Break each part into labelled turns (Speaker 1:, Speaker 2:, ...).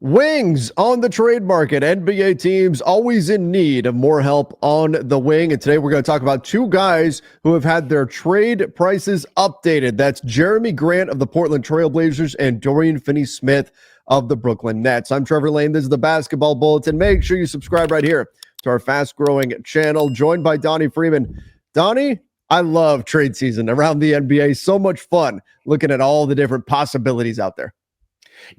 Speaker 1: Wings on the trade market. NBA teams always in need of more help on the wing. And today we're going to talk about two guys who have had their trade prices updated. That's Jerami Grant of the Portland Trail Blazers and Dorian Finney-Smith of the Brooklyn Nets. I'm Trevor Lane. This is the Basketball Bulletin. Make sure you subscribe right here to our fast-growing channel, joined by Donnie Freeman. Donnie, I love trade season around the NBA. So much fun looking at all the different possibilities out there.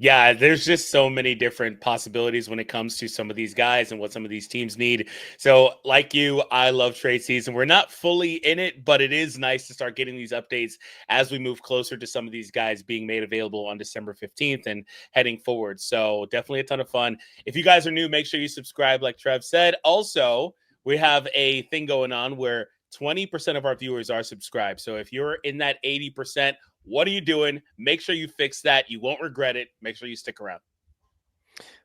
Speaker 2: Yeah, there's just so many different possibilities when it comes to some of these guys and what some of these teams need. So like you, I love trade season. We're not fully in it, but it is nice to start getting these updates as we move closer to some of these guys being made available on December 15th and heading forward. So definitely a ton of fun. If you guys are new, make sure you subscribe like Trev said. Also, we have a thing going on where 20% of our viewers are subscribed. So if you're in that 80%, what are you doing? Make sure you fix that. You won't regret it. Make sure you stick around.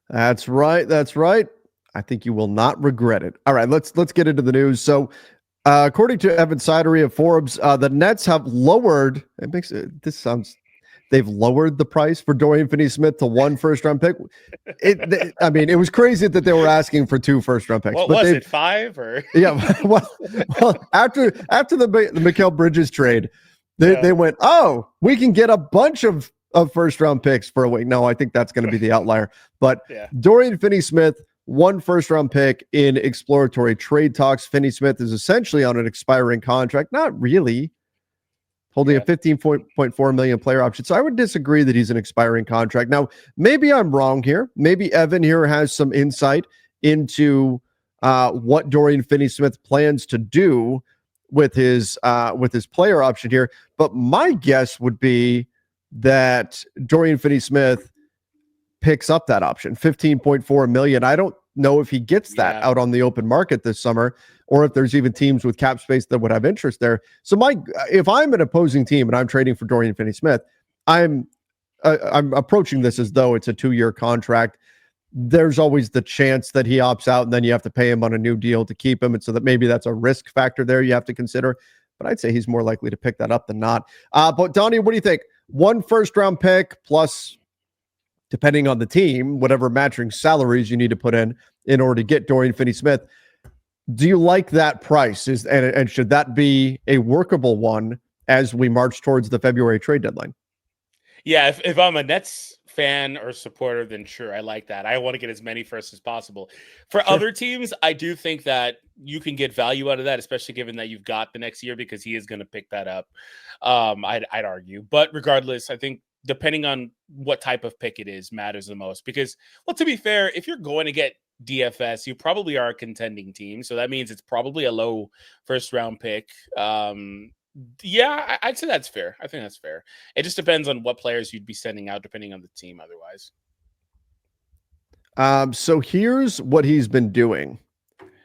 Speaker 1: That's right. That's right. I think you will not regret it. All right, let's get into the news. So, according to Evan Sidery of Forbes, the Nets have lowered. They've lowered the price for Dorian Finney-Smith to one first-round pick. It was crazy that they were asking for two first-round picks.
Speaker 2: What was it, 5 or?
Speaker 1: Yeah. Well, after the Mikal Bridges trade. They went, oh, we can get a bunch of first-round picks for a week. No, I think that's going to be the outlier. But Dorian Finney-Smith, one first-round pick in exploratory trade talks. Finney-Smith is essentially on an expiring contract. Not really. Holding a $15.4 million player option. So I would disagree that he's an expiring contract. Now, maybe I'm wrong here. Maybe Evan here has some insight into what Dorian Finney-Smith plans to do with his player option here. But my guess would be that Dorian Finney-Smith picks up that option, $15.4 million. I don't know if he gets that out on the open market this summer, or if there's even teams with cap space that would have interest there. So if I'm an opposing team and I'm trading for Dorian Finney-Smith, I'm approaching this as though it's a 2-year contract. There's always the chance that he opts out and then you have to pay him on a new deal to keep him. And so that maybe that's a risk factor there you have to consider. But I'd say he's more likely to pick that up than not. But Donnie, what do you think? One first-round pick plus, depending on the team, whatever matching salaries you need to put in order to get Dorian Finney-Smith. Do you like that price? And should that be a workable one as we march towards the February trade deadline?
Speaker 2: Yeah, if I'm a Nets fan or supporter, then sure, I like that. I want to get as many first as possible. For other teams, I do think that you can get value out of that, especially given that you've got the next year, because he is going to pick that up. I'd argue. But regardless, I think depending on what type of pick it is matters the most. Because, well, to be fair, if you're going to get DFS, you probably are a contending team. So that means it's probably a low first-round pick. Yeah, I'd say that's fair. I think that's fair. It just depends on what players you'd be sending out, depending on the team otherwise.
Speaker 1: So here's what he's been doing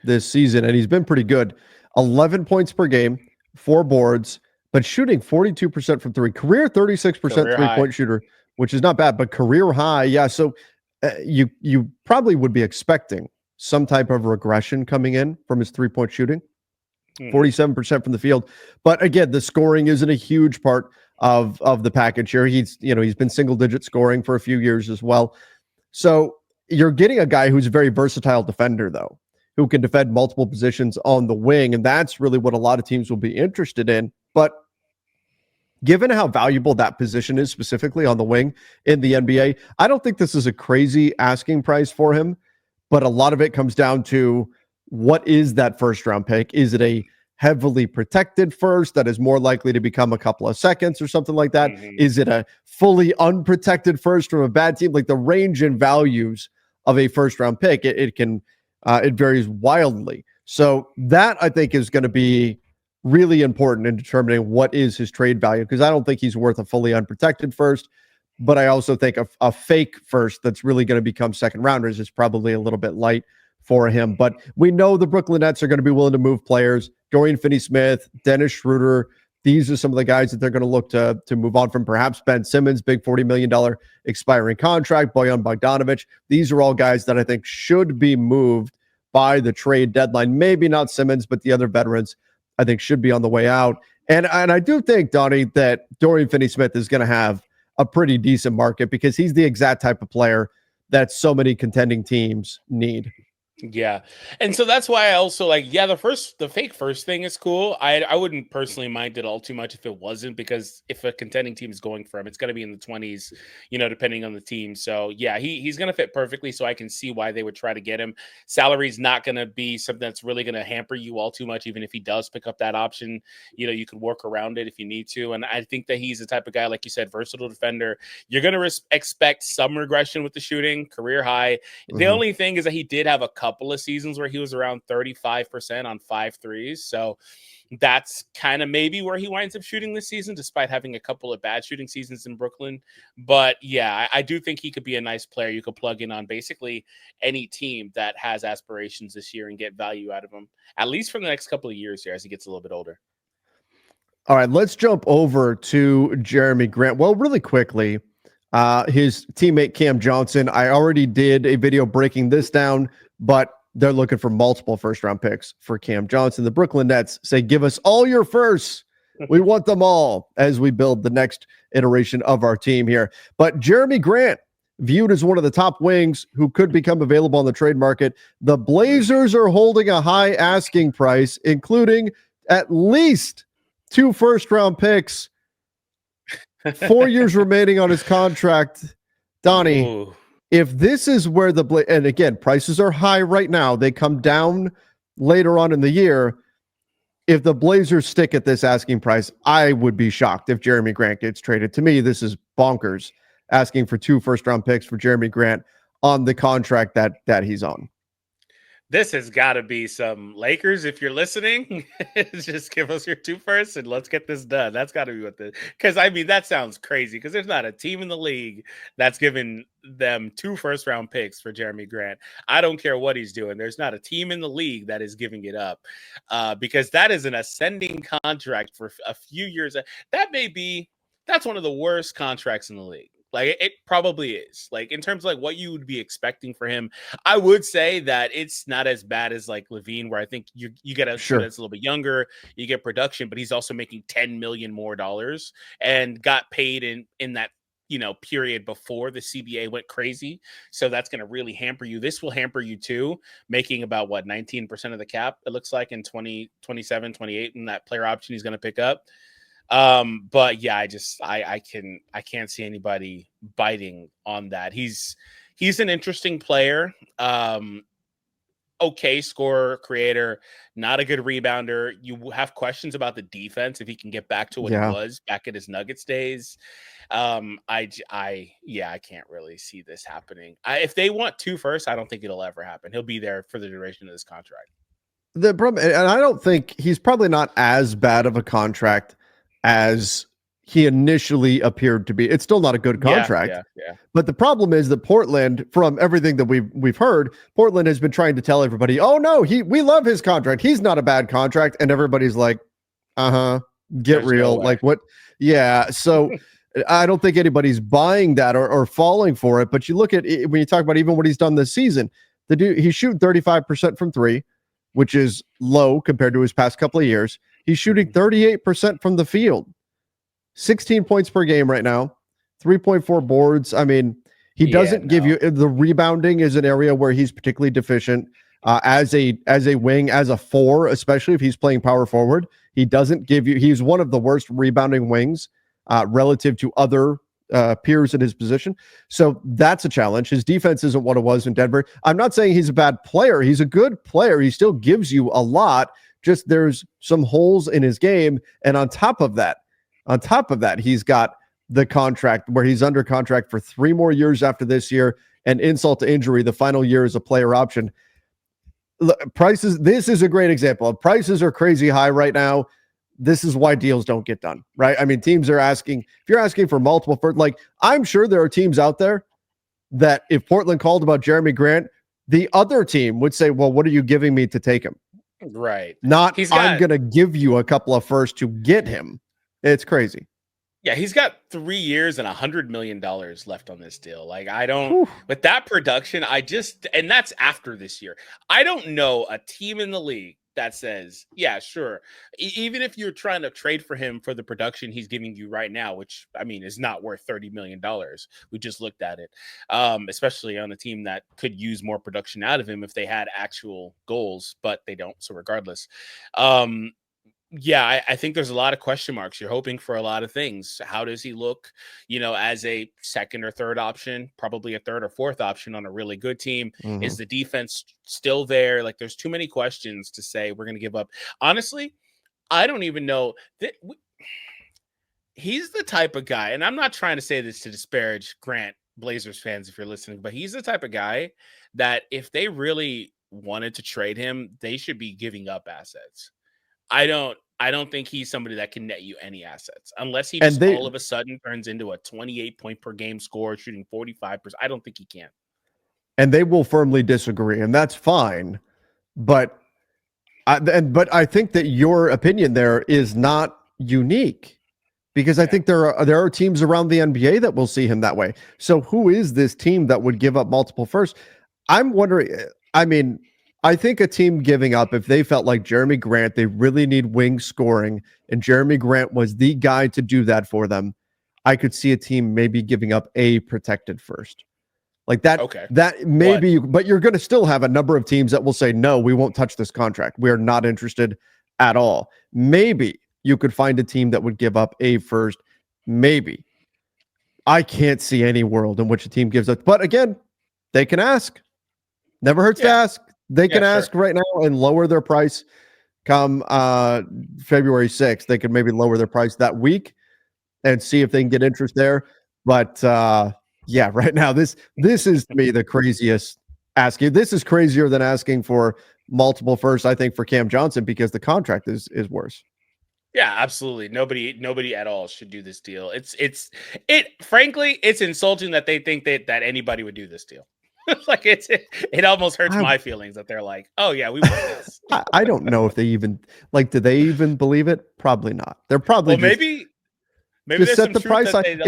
Speaker 1: this season, and he's been pretty good. 11 points per game, 4 boards, but shooting 42% from three. Career 36% three-point shooter, which is not bad, but career high. Yeah, so you probably would be expecting some type of regression coming in from his three-point shooting. 47% from the field. But again, the scoring isn't a huge part of the package here. He's been single-digit scoring for a few years as well. So you're getting a guy who's a very versatile defender, though, who can defend multiple positions on the wing, and that's really what a lot of teams will be interested in. But given how valuable that position is, specifically on the wing in the NBA, I don't think this is a crazy asking price for him, but a lot of it comes down to what is that first round pick? Is it a heavily protected first that is more likely to become a couple of seconds or something like that? Is it a fully unprotected first from a bad team? Like the range in values of a first round pick, it varies wildly. So that I think is going to be really important in determining what is his trade value, because I don't think he's worth a fully unprotected first, but I also think a fake first that's really going to become second rounders is probably a little bit light for him. But we know the Brooklyn Nets are going to be willing to move players. Dorian Finney-Smith, Dennis Schroeder, these are some of the guys that they're going to look to move on from. Perhaps Ben Simmons, big $40 million expiring contract, Bojan Bogdanovic. These are all guys that I think should be moved by the trade deadline. Maybe not Simmons, but the other veterans I think should be on the way out. And I do think, Donnie, that Dorian Finney-Smith is going to have a pretty decent market because he's the exact type of player that so many contending teams need.
Speaker 2: Yeah. And so that's why I also like, yeah, the fake first thing is cool. I wouldn't personally mind it all too much if it wasn't, because if a contending team is going for him, it's going to be in the 20s, depending on the team. So yeah, he's going to fit perfectly. So I can see why they would try to get him. Salary's not going to be something that's really going to hamper you all too much. Even if he does pick up that option, you could work around it if you need to. And I think that he's the type of guy, like you said, versatile defender. You're going to expect some regression with the shooting, career high. The only thing is that he did have a couple of seasons where he was around 35% on 5 threes. So that's kind of maybe where he winds up shooting this season, despite having a couple of bad shooting seasons in Brooklyn. But yeah, I do think he could be a nice player you could plug in on basically any team that has aspirations this year and get value out of him, at least for the next couple of years here as he gets a little bit older.
Speaker 1: All right, let's jump over to Jerami Grant. Well, really quickly, his teammate Cam Johnson, I already did a video breaking this down, but they're looking for multiple first-round picks for Cam Johnson. The Brooklyn Nets say, give us all your firsts. We want them all as we build the next iteration of our team here. But Jerami Grant, viewed as one of the top wings who could become available on the trade market. The Blazers are holding a high asking price, including at least 2 first-round picks, 4 years remaining on his contract. Donnie, ooh, if this is where and again, prices are high right now, they come down later on in the year. If the Blazers stick at this asking price, I would be shocked if Jerami Grant gets traded. To me, this is bonkers, asking for 2 first-round picks for Jerami Grant on the contract that he's on.
Speaker 2: This has got to be some Lakers. If you're listening, just give us your 2 firsts and let's get this done. That's got to be what because I mean, that sounds crazy because there's not a team in the league that's given them 2 first-round picks for Jerami Grant. I don't care what he's doing. There's not a team in the league that is giving it up because that is an ascending contract for a few years. That's one of the worst contracts in the league. Like it probably is, like in terms of like what you would be expecting for him. I would say that it's not as bad as like Levine, where I think you get a
Speaker 1: sure,
Speaker 2: that's a little bit younger, you get production, but he's also making $10 million more and got paid in that period before the CBA went crazy. So that's going to really hamper you. This will hamper you too, making about 19% of the cap, it looks like, in 2027, 28, and that player option he's going to pick up. But yeah, I can't see anybody biting on that. He's an interesting player. Okay, scorer, creator, not a good rebounder. You have questions about the defense if he can get back to what he was back at his Nuggets days. I can't really see this happening. If they want 2 firsts, I don't think it'll ever happen. He'll be there for the duration of this contract.
Speaker 1: The problem, and I don't think he's probably not as bad of a contract as he initially appeared to be. It's still not a good contract.
Speaker 2: Yeah.
Speaker 1: But the problem is that Portland, from everything that we've heard, Portland has been trying to tell everybody, "Oh no, we love his contract. He's not a bad contract." And everybody's like, "Uh-huh, get real." No, like what? Yeah. So I don't think anybody's buying that or falling for it. But you look at it, when you talk about even what he's done this season, the dude, he's shooting 35% from 3, which is low compared to his past couple of years. He's shooting 38% from the field, 16 points per game right now, 3.4 boards. I mean, he doesn't give you the rebounding is an area where he's particularly deficient as a wing, as a 4, especially if he's playing power forward. He doesn't give you. He's one of the worst rebounding wings relative to other peers in his position. So that's a challenge. His defense isn't what it was in Denver. I'm not saying he's a bad player. He's a good player. He still gives you a lot. Just there's some holes in his game. And on top of that, he's got the contract where he's under contract for 3 more years after this year, and insult to injury, the final year is a player option. Prices, this is a great example. Prices are crazy high right now. This is why deals don't get done, right? I mean, teams are asking, if you're asking for multiple first, like I'm sure there are teams out there that if Portland called about Jerami Grant, the other team would say, well, what are you giving me to take him?
Speaker 2: Right.
Speaker 1: Not I'm going to give you a couple of firsts to get him. It's crazy.
Speaker 2: Yeah, he's got 3 years and $100 million left on this deal. Like, I don't, with that production, and that's after this year. I don't know a team in the league that says, yeah, sure. Even if you're trying to trade for him for the production he's giving you right now, which I mean is not worth $30 million. We just looked at it, especially on a team that could use more production out of him if they had actual goals, but they don't. So regardless, yeah, I think there's a lot of question marks. You're hoping for a lot of things. How does he look, as a second or third option, probably a third or fourth option on a really good team?
Speaker 1: Mm-hmm.
Speaker 2: Is the defense still there? Like, there's too many questions to say we're going to give up. Honestly, I don't even know that he's the type of guy, and I'm not trying to say this to disparage Grant, Blazers fans, if you're listening, but he's the type of guy that if they really wanted to trade him, they should be giving up assets. I don't think he's somebody that can net you any assets unless he just all of a sudden turns into a 28 point per game scorer shooting 45%. I don't think he can.
Speaker 1: And they will firmly disagree, and that's fine. But I think that your opinion there is not unique, because I think there are teams around the NBA that will see him that way. So who is this team that would give up multiple firsts? I'm wondering. I mean, I think a team giving up, if they felt like Jerami Grant, they really need wing scoring, and Jerami Grant was the guy to do that for them, I could see a team maybe giving up a protected first. Like that, that maybe, but you're going to still have a number of teams that will say, no, we won't touch this contract. We are not interested at all. Maybe you could find a team that would give up a first. Maybe. I can't see any world in which a team gives up. But again, they can ask. Never hurts to ask. They can ask right now and lower their price come February 6th. They could maybe lower their price that week and see if they can get interest there. But yeah, right now, this is to me the craziest asking. This is crazier than asking for multiple firsts, I think, for Cam Johnson, because the contract is worse.
Speaker 2: Yeah, absolutely. Nobody at all should do this deal. Frankly, it's insulting that they think that anybody would do this deal. Like it almost hurts my feelings that they're like, oh yeah, we want this.
Speaker 1: I don't know if they even do they even believe it? Probably not. They're probably
Speaker 2: maybe
Speaker 1: just set the price high.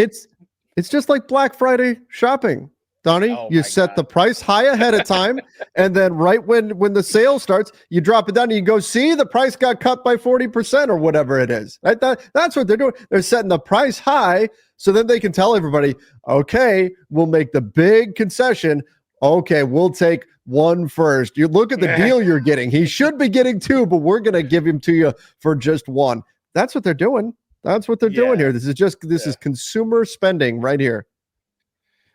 Speaker 1: It's just like Black Friday shopping, Donnie. You set the price high ahead of time, and then right when the sale starts, you drop it down and you go, see, the price got cut by 40% or whatever it is. Right? That's what they're doing. They're setting the price high so then they can tell everybody, okay, we'll make the big concession. Okay, we'll take one first. You look at the deal you're getting. He should be getting two, but we're going to give him to you for just one. That's what they're doing. That's what they're doing here. This is consumer spending right here.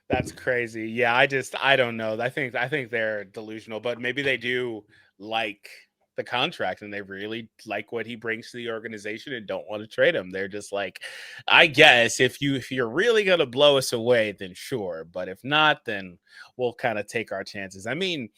Speaker 2: That's crazy. Yeah, I don't know. I think they're delusional, but maybe they do like the contract and they really like what he brings to the organization and don't want to trade him. They're just like, I guess if you're really going to blow us away, then sure. But if not, then we'll kind of take our chances. I mean,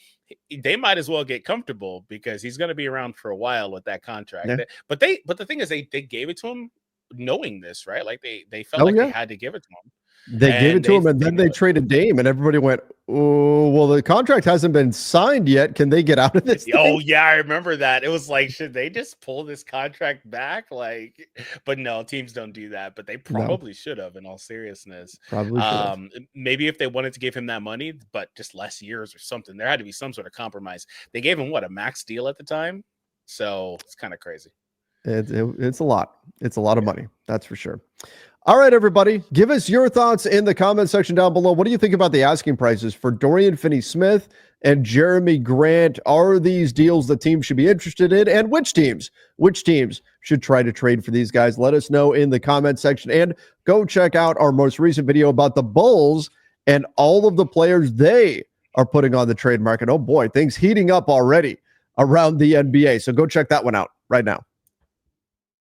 Speaker 2: they might as well get comfortable because he's going to be around for a while with that contract. Yeah. But the thing is they gave it to him knowing this, right? Like they felt they had to give it to him.
Speaker 1: They gave it to him, and then they traded Dame, and everybody went, oh, well, the contract hasn't been signed yet. Can they get out of this thing?
Speaker 2: Oh, yeah, I remember that. It was like, should they just pull this contract back? Like, but no, teams don't do that, but they probably should have, in all seriousness.
Speaker 1: Probably
Speaker 2: maybe if they wanted to give him that money, but just less years or something, there had to be some sort of compromise. They gave him, a max deal at the time? So it's kind of crazy.
Speaker 1: It's a lot. It's a lot of money. That's for sure. All right, everybody, give us your thoughts in the comment section down below. What do you think about the asking prices for Dorian Finney-Smith and Jerami Grant? Are these deals the team should be interested in? And which teams should try to trade for these guys? Let us know in the comment section. And go check out our most recent video about the Bulls and all of the players they are putting on the trade market. Oh, boy, things heating up already around the NBA. So go check that one out right now.